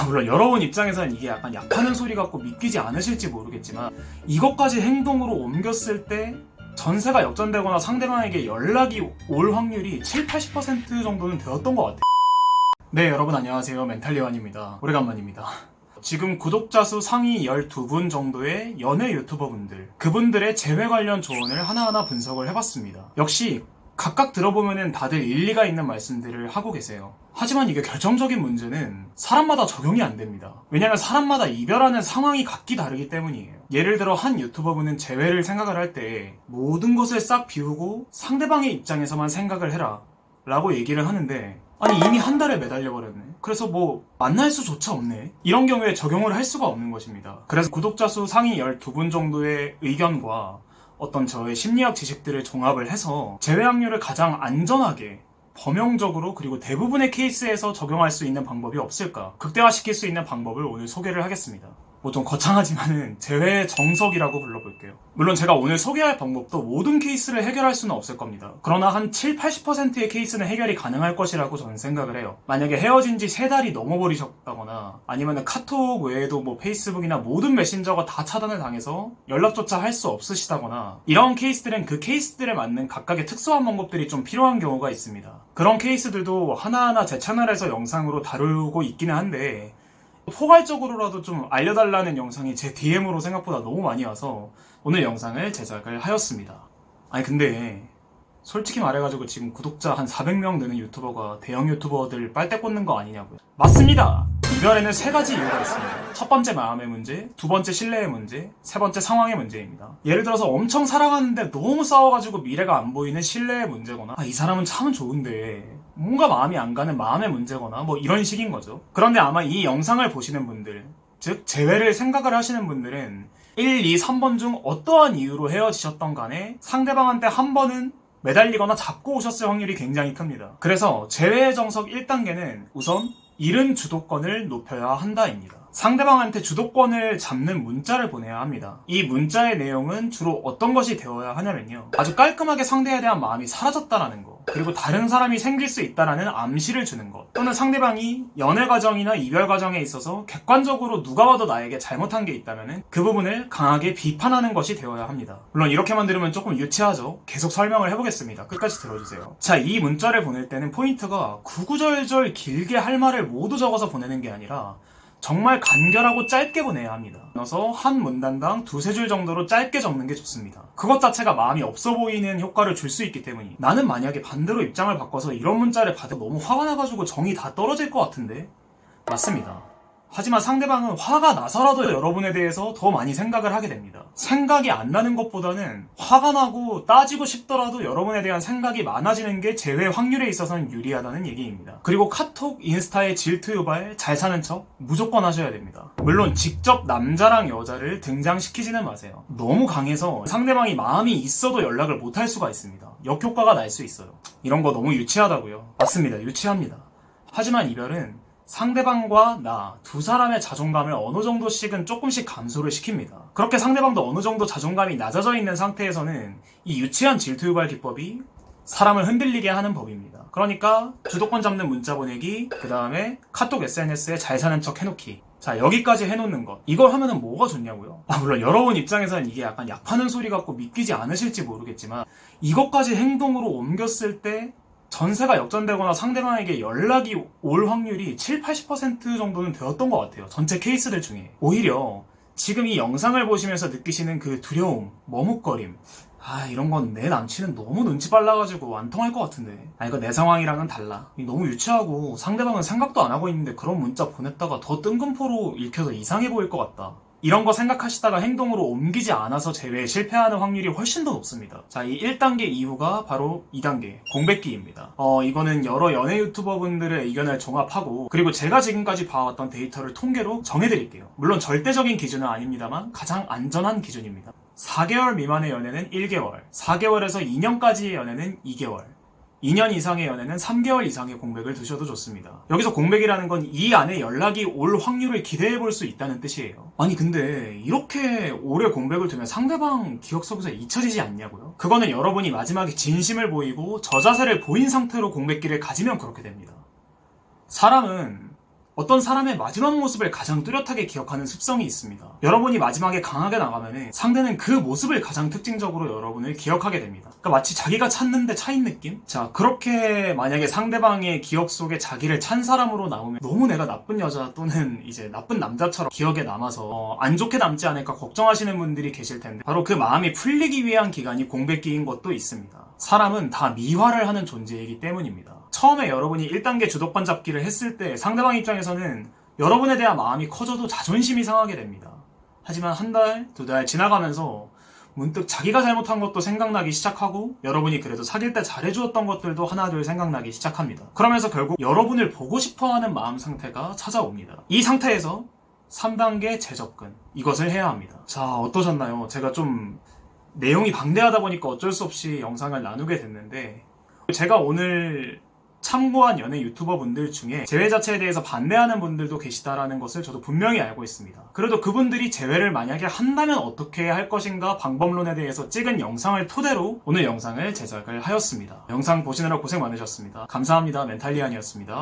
물론 여러분 입장에서는 이게 약간 약하는 소리 같고 믿기지 않으실지 모르겠지만 이것까지 행동으로 옮겼을 때 전세가 역전되거나 상대방에게 연락이 올 확률이 7-80% 정도는 되었던 것 같아요. 네, 여러분 안녕하세요. 멘탈리완입니다. 오래간만입니다. 지금 구독자 수 상위 12분 정도의 연애 유튜버분들, 그분들의 재회 관련 조언을 하나하나 분석을 해봤습니다. 역시 각각 들어보면은 다들 일리가 있는 말씀들을 하고 계세요. 하지만 이게 결정적인 문제는 사람마다 적용이 안 됩니다. 왜냐면 사람마다 이별하는 상황이 각기 다르기 때문이에요. 예를 들어 한 유튜버분은 재회를 생각을 할 때 모든 것을 싹 비우고 상대방의 입장에서만 생각을 해라 라고 얘기를 하는데, 아니 이미 한 달에 매달려 버렸네. 그래서 뭐 만날 수조차 없네. 이런 경우에 적용을 할 수가 없는 것입니다. 그래서 구독자 수 상위 12분 정도의 의견과 어떤 저의 심리학 지식들을 종합을 해서 재회 확률을 가장 안전하게, 범용적으로, 그리고 대부분의 케이스에서 적용할 수 있는 방법이 없을까, 극대화시킬 수 있는 방법을 오늘 소개를 하겠습니다. 뭐 좀 거창하지만은 재회의 정석이라고 불러볼게요. 물론 제가 오늘 소개할 방법도 모든 케이스를 해결할 수는 없을 겁니다. 그러나 한 7-80%의 케이스는 해결이 가능할 것이라고 저는 생각을 해요. 만약에 헤어진 지 3달이 넘어버리셨다거나 아니면 카톡 외에도 뭐 페이스북이나 모든 메신저가 다 차단을 당해서 연락조차 할 수 없으시다거나, 이런 케이스들은 그 케이스들에 맞는 각각의 특수한 방법들이 좀 필요한 경우가 있습니다. 그런 케이스들도 하나하나 제 채널에서 영상으로 다루고 있기는 한데, 포괄적으로라도 좀 알려달라는 영상이 제 DM으로 생각보다 너무 많이 와서 오늘 영상을 제작을 하였습니다. 아니 근데 솔직히 말해가지고 지금 구독자 한 400명 되는 유튜버가 대형 유튜버들 빨대 꽂는 거 아니냐고요. 맞습니다. 이별에는 3가지 이유가 있습니다. 첫 번째 마음의 문제, 두 번째 신뢰의 문제, 세 번째 상황의 문제입니다. 예를 들어서 엄청 사랑하는데 너무 싸워가지고 미래가 안 보이는 신뢰의 문제거나, 이 사람은 참 좋은데 뭔가 마음이 안 가는 마음의 문제거나 뭐 이런 식인 거죠. 그런데 아마 이 영상을 보시는 분들, 즉 재회를 생각을 하시는 분들은 1, 2, 3번 중 어떠한 이유로 헤어지셨던 간에 상대방한테 한 번은 매달리거나 잡고 오셨을 확률이 굉장히 큽니다. 그래서 재회의 정석 1단계는 우선 잃은 주도권을 높여야 한다입니다. 상대방한테 주도권을 잡는 문자를 보내야 합니다. 이 문자의 내용은 주로 어떤 것이 되어야 하냐면요, 아주 깔끔하게 상대에 대한 마음이 사라졌다라는 거, 그리고 다른 사람이 생길 수 있다라는 암시를 주는 것, 또는 상대방이 연애 과정이나 이별 과정에 있어서 객관적으로 누가 봐도 나에게 잘못한 게 있다면 그 부분을 강하게 비판하는 것이 되어야 합니다. 물론 이렇게만 들으면 조금 유치하죠. 계속 설명을 해보겠습니다. 끝까지 들어주세요. 자, 이 문자를 보낼 때는 포인트가 구구절절 길게 할 말을 모두 적어서 보내는 게 아니라 정말 간결하고 짧게 보내야 합니다. 그래서 한 문단당 2-3줄 정도로 짧게 적는 게 좋습니다. 그것 자체가 마음이 없어 보이는 효과를 줄 수 있기 때문이. 나는 만약에 반대로 입장을 바꿔서 이런 문자를 받아 너무 화가 나가지고 정이 다 떨어질 것 같은데? 맞습니다. 하지만 상대방은 화가 나서라도 여러분에 대해서 더 많이 생각을 하게 됩니다. 생각이 안 나는 것보다는 화가 나고 따지고 싶더라도 여러분에 대한 생각이 많아지는 게 재회 확률에 있어서는 유리하다는 얘기입니다. 그리고 카톡, 인스타의 질투 유발, 잘 사는 척 무조건 하셔야 됩니다. 물론 직접 남자랑 여자를 등장시키지는 마세요. 너무 강해서 상대방이 마음이 있어도 연락을 못 할 수가 있습니다. 역효과가 날 수 있어요. 이런 거 너무 유치하다고요. 맞습니다. 유치합니다. 하지만 이별은 상대방과 나 두 사람의 자존감을 어느 정도씩은 조금씩 감소를 시킵니다. 그렇게 상대방도 어느 정도 자존감이 낮아져 있는 상태에서는 이 유치한 질투 유발 기법이 사람을 흔들리게 하는 법입니다. 그러니까 주도권 잡는 문자 보내기, 그 다음에 카톡 SNS에 잘 사는 척 해놓기. 자, 여기까지 해놓는 것, 이걸 하면은 뭐가 좋냐고요? 물론 여러분 입장에서는 이게 약간 약하는 소리 같고 믿기지 않으실지 모르겠지만 이것까지 행동으로 옮겼을 때 전세가 역전되거나 상대방에게 연락이 올 확률이 7-80% 정도는 되었던 것 같아요. 전체 케이스들 중에. 오히려 지금 이 영상을 보시면서 느끼시는 그 두려움, 머뭇거림, 이런 건 내 남친은 너무 눈치 빨라가지고 안 통할 것 같은데, 이거 내 상황이랑은 달라, 너무 유치하고 상대방은 생각도 안 하고 있는데 그런 문자 보냈다가 더 뜬금포로 읽혀서 이상해 보일 것 같다, 이런 거 생각하시다가 행동으로 옮기지 않아서 재회에 실패하는 확률이 훨씬 더 높습니다. 자, 이 1단계 이후가 바로 2단계 공백기입니다. 이거는 여러 연애 유튜버분들의 의견을 종합하고, 그리고 제가 지금까지 봐왔던 데이터를 통계로 정해드릴게요. 물론 절대적인 기준은 아닙니다만 가장 안전한 기준입니다. 4개월 미만의 연애는 1개월, 4개월에서 2년까지의 연애는 2개월, 2년 이상의 연애는 3개월 이상의 공백을 두셔도 좋습니다. 여기서 공백이라는 건 이 안에 연락이 올 확률을 기대해볼 수 있다는 뜻이에요. 아니 근데 이렇게 오래 공백을 두면 상대방 기억 속에서 잊혀지지 않냐고요? 그거는 여러분이 마지막에 진심을 보이고 저자세를 보인 상태로 공백기를 가지면 그렇게 됩니다. 사람은 어떤 사람의 마지막 모습을 가장 뚜렷하게 기억하는 습성이 있습니다. 여러분이 마지막에 강하게 나가면 상대는 그 모습을 가장 특징적으로 여러분을 기억하게 됩니다. 그러니까 마치 자기가 찾는데 차인 느낌? 자, 그렇게 만약에 상대방의 기억 속에 자기를 찬 사람으로 나오면 너무 내가 나쁜 여자 또는 이제 나쁜 남자처럼 기억에 남아서 안 좋게 남지 않을까 걱정하시는 분들이 계실 텐데, 바로 그 마음이 풀리기 위한 기간이 공백기인 것도 있습니다. 사람은 다 미화를 하는 존재이기 때문입니다. 처음에 여러분이 1단계 주도권 잡기를 했을 때 상대방 입장에서는 여러분에 대한 마음이 커져도 자존심이 상하게 됩니다. 하지만 한 달, 두 달 지나가면서 문득 자기가 잘못한 것도 생각나기 시작하고 여러분이 그래도 사귈 때 잘해주었던 것들도 하나둘 생각나기 시작합니다. 그러면서 결국 여러분을 보고 싶어하는 마음 상태가 찾아옵니다. 이 상태에서 3단계 재접근, 이것을 해야 합니다. 자, 어떠셨나요? 제가 좀 내용이 방대하다 보니까 어쩔 수 없이 영상을 나누게 됐는데, 제가 오늘 참고한 연애 유튜버 분들 중에 재회 자체에 대해서 반대하는 분들도 계시다라는 것을 저도 분명히 알고 있습니다. 그래도 그분들이 재회를 만약에 한다면 어떻게 할 것인가 방법론에 대해서 찍은 영상을 토대로 오늘 영상을 제작을 하였습니다. 영상 보시느라 고생 많으셨습니다. 감사합니다. 멘탈리안이었습니다.